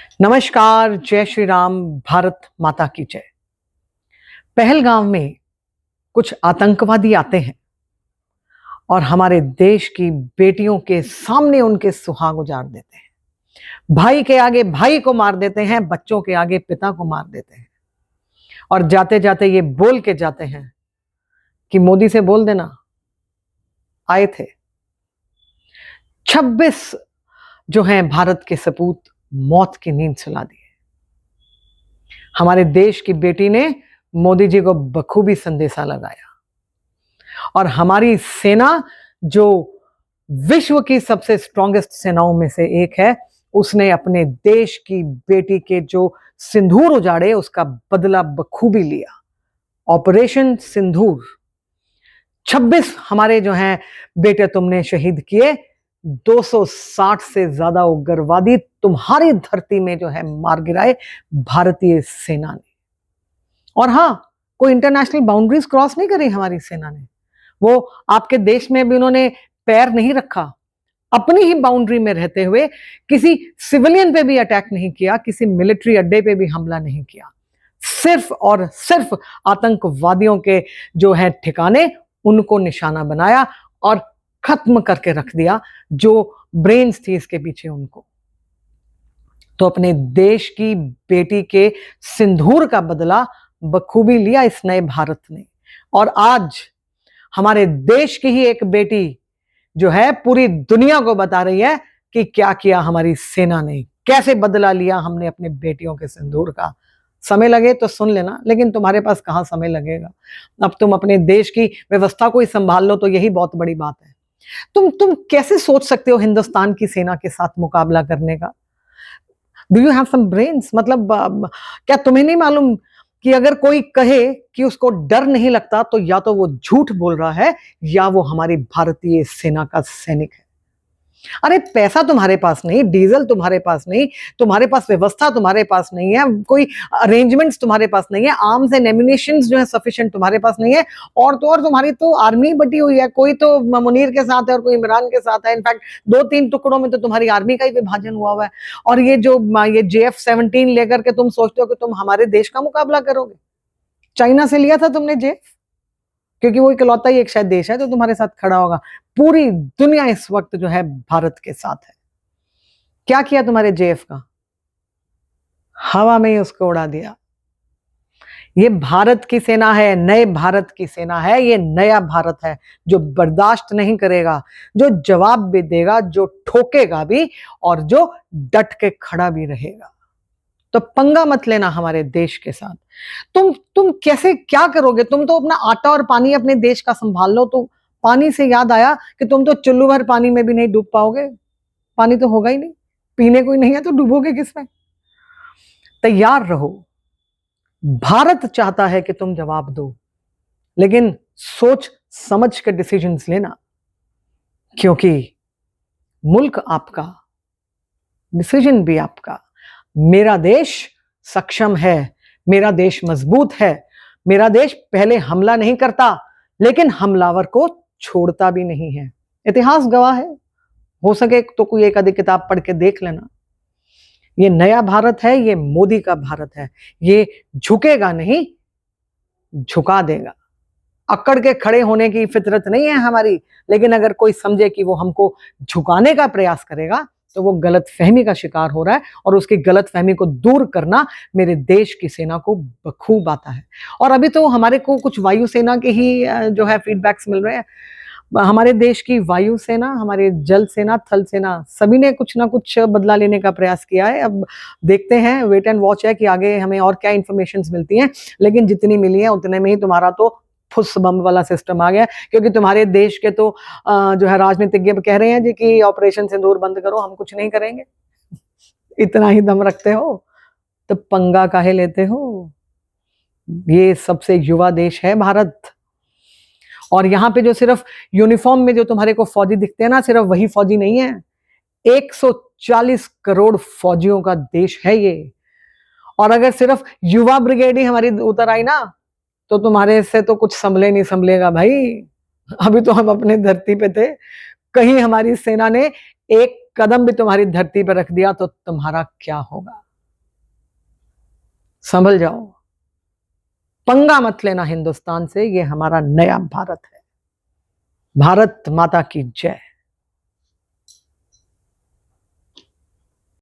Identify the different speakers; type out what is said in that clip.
Speaker 1: नमस्कार, जय श्री राम, भारत माता की जय। पहलगाम में कुछ आतंकवादी आते हैं और हमारे देश की बेटियों के सामने उनके सुहाग उजाड़ देते हैं। भाई के आगे भाई को मार देते हैं, बच्चों के आगे पिता को मार देते हैं और जाते जाते ये बोल के जाते हैं कि मोदी से बोल देना आए थे। 26 जो हैं भारत के सपूत मौत की नींद सुला दी। हमारे देश की बेटी ने मोदी जी को बखूबी संदेशा लगाया और हमारी सेना, जो विश्व की सबसे स्ट्रॉन्गेस्ट सेनाओं में से एक है, उसने अपने देश की बेटी के जो सिंदूर उजाड़े उसका बदला बखूबी लिया। ऑपरेशन सिंदूर। 26 हमारे जो हैं बेटे तुमने शहीद किए। 260 से ज्यादा उग्रवादी तुम्हारी धरती में जो है मार गिराए भारतीय सेना ने। और हाँ, कोई इंटरनेशनल बाउंड्रीज क्रॉस नहीं करी हमारी सेना ने। वो आपके देश में भी उन्होंने पैर नहीं रखा। अपनी ही बाउंड्री में रहते हुए किसी सिविलियन पे भी अटैक नहीं किया, किसी मिलिट्री अड्डे पे भी हमला नहीं किया। सिर्फ और सिर्फ आतंकवादियों के जो है ठिकाने, उनको निशाना बनाया और खत्म करके रख दिया जो ब्रेन्स थी इसके पीछे उनको। तो अपने देश की बेटी के सिंदूर का बदला बखूबी लिया इस नए भारत ने। और आज हमारे देश की ही एक बेटी जो है पूरी दुनिया को बता रही है कि क्या किया हमारी सेना ने, कैसे बदला लिया हमने अपने बेटियों के सिंदूर का। समय लगे तो सुन लेना, लेकिन तुम्हारे पास कहां समय लगेगा। अब तुम अपने देश की व्यवस्था को ही संभाल लो तो यही बहुत बड़ी बात है। तुम कैसे सोच सकते हो हिंदुस्तान की सेना के साथ मुकाबला करने का? Do you have some brains? मतलब क्या तुम्हें नहीं मालूम कि अगर कोई कहे कि उसको डर नहीं लगता तो या तो वो झूठ बोल रहा है या वो हमारी भारतीय सेना का सैनिक है। अरे पैसा तुम्हारे पास नहीं, डीजल तुम्हारे पास नहीं, तुम्हारे पास व्यवस्था तुम्हारे पास नहीं है, कोई अरेंजमेंट्स तुम्हारे पास नहीं है, आर्म्स एंड एम्युनिशंस जो है सफिशिएंट तुम्हारे पास नहीं है। और तो और तुम्हारी तो आर्मी बटी हुई है, कोई तो मुनीर के साथ है और कोई इमरान के साथ है। इनफैक्ट 2-3 टुकड़ों में तो तुम्हारी आर्मी का ही विभाजन हुआ हुआ है। और ये जो ये JF-17 लेकर के तुम सोचते हो कि तुम हमारे देश का मुकाबला करोगे। चाइना से लिया था तुमने जेफ, क्योंकि वो इकलौता ही एक शायद देश है जो तुम्हारे साथ खड़ा होगा। पूरी दुनिया इस वक्त जो है भारत के साथ है। क्या किया तुम्हारे जेएफ का? हवा में ही उसको उड़ा दिया। ये भारत की सेना है, नए भारत की सेना है, ये नया भारत है जो बर्दाश्त नहीं करेगा, जो जवाब भी देगा, जो ठोकेगा भी और जो डट के खड़ा भी रहेगा। तो पंगा मत लेना हमारे देश के साथ। तुम कैसे क्या करोगे? तुम तो अपना आटा और पानी अपने देश का संभाल लो। तो पानी से याद आया कि तुम तो चुल्लू भर पानी में भी नहीं डूब पाओगे। पानी तो होगा ही नहीं, पीने को ही नहीं है तो डूबोगे किसमें? तैयार रहो। भारत चाहता है कि तुम जवाब दो, लेकिन सोच समझ के डिसीजंस लेना, क्योंकि मुल्क आपका, डिसीजन भी आपका। मेरा देश सक्षम है, मेरा देश मजबूत है, मेरा देश पहले हमला नहीं करता लेकिन हमलावर को छोड़ता भी नहीं है। इतिहास गवाह है। हो सके तो कोई एक आधी किताब पढ़ के देख लेना। ये नया भारत है, ये मोदी का भारत है। ये झुकेगा नहीं, झुका देगा। अकड़ के खड़े होने की फितरत नहीं है हमारी, लेकिन अगर कोई समझे कि वो हमको झुकाने का प्रयास करेगा तो वो गलत फहमी का शिकार हो रहा है। और उसकी गलत फहमी को दूर करना मेरे देश की सेना को बखूब आता है। और अभी तो हमारे को कुछ वायुसेना के ही जो है फीडबैक्स मिल रहे हैं। हमारे देश की वायुसेना, हमारे जल सेना, थल सेना, सभी ने कुछ ना कुछ बदला लेने का प्रयास किया है। अब देखते हैं, वेट एंड वॉच है कि आगे हमें और क्या इंफॉर्मेशन मिलती हैं। लेकिन जितनी मिली है उतने में ही तुम्हारा तो फुस बम वाला सिस्टम आ गया, क्योंकि तुम्हारे देश के तो जो है राजनीतिज्ञ कह रहे हैं जी कि ऑपरेशन सिंदूर बंद करो, हम कुछ नहीं करेंगे। इतना ही दम रखते हो तो पंगा काहे लेते हो? ये सबसे युवा देश है भारत। और यहाँ पे जो सिर्फ यूनिफॉर्म में जो तुम्हारे को फौजी दिखते हैं ना, सिर्फ वही फौजी नहीं है। 140 करोड़ फौजियों का देश है ये। और अगर सिर्फ युवा ब्रिगेड ही हमारी उतर आई ना तो तुम्हारे से तो कुछ संभले नहीं संभलेगा भाई। अभी तो हम अपने धरती पे थे, कहीं हमारी सेना ने एक कदम भी तुम्हारी धरती पे रख दिया तो तुम्हारा क्या होगा? संभल जाओ, पंगा मत लेना हिंदुस्तान से, ये हमारा नया भारत है। भारत माता की जय।